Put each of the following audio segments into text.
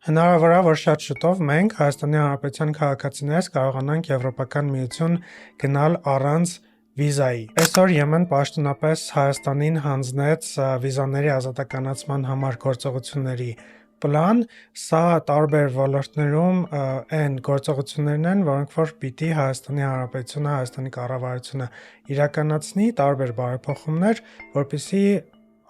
Հնարավոր է, որ շատ շուտով մենք Հայաստանի Հանրապետության քաղաքացիներս կարողանանք Եվրոպական միություն գնալ առանց վիզայի։ Այսօր Եմեն պաշտոնապես Հայաստանին հանձնեց վիզաների ազատականացման համար գործողությունների պլան։ Սա տարբեր ոլորտներում այն գործողություններն են, որոնք որ պիտի Հայաստանի Հանրապետությունը, Հայաստանի կառավարությունը իրականացնի տարբեր բարեփոխումներ, որպեսզի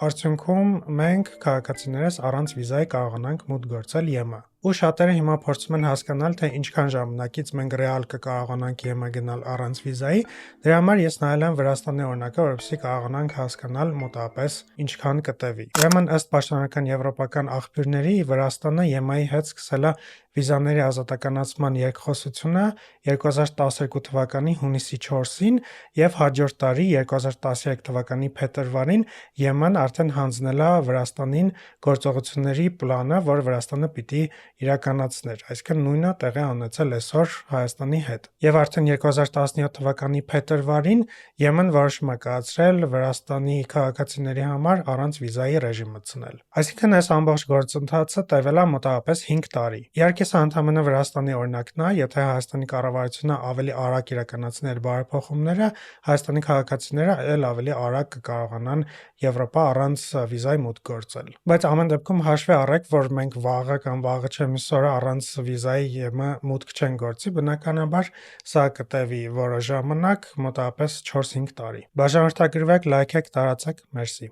արդյունքում մենք քաղաքացիներս առանց վիզայի կարողանանք մուտք գործել ԵՄ։ Ու շատերը հիմա փորձում են հասկանալ, թե ինչքան ժամանակից մենք ռեալ կկարողանանք ԵՄ գնալ առանց վիզայի։ Դրա համար ես նայել եմ Վրաստանի օրինակը, որպեսզի կարողանանք հասկանալ մոտավորապես ինչքան կտևի։ Ուրեմն ըստ պաշտոնական եվրոպական աղբյուրների Վրաստանը ԵՄ-ի հետ սկսել է վիզաների ազատականացման երկխոսությունը 2012 թվականի հունիսի 4-ին եւ հաջորդ տարի 2013 թվականի փետրվարին ԵՄ-ն արդեն հանձնել է Վրաստանին գործողությունների պլանը, որ Վրաստանը պիտի իրականացներ, այսինքն նույնը տեղի ունեցել այսօր Հայաստանի հետ։ Եվ արդեն 2017 թվականի փետրվարին ԵՄ-ն որոշում է կայացրել Վրաստանի քաղաքացիների համար առանց վիզայի ռեժիմ մտցնել։ Այսինքն այս ամբողջ գործընթացը տևել է մոտավորապես 5 տարի։ Իհարկե սա ընդհանրապես Վրաստանի օրինակն է, եթե Հայաստանի կառավարությունը ավելի արագ իրականացներ բարեփոխումները, Հայաստանի քաղաքացիները ել ավելի արագ կկարողանան Եվրոպա առանց վիզայի մուտք գործել։ Բայց ամեն դեպքում հաշվի առեք, որ մենք վաղը կամ վաղը չէ մյուս օրը առանց վիզայի ԵՄ մուտք չեն գործի, բնականաբար սա կտևի որոշ ժամանակ, մոտավորապես 4-5 տարի։ Բաժանորդագրվեք, լայքեք, տարածեք, մերսի։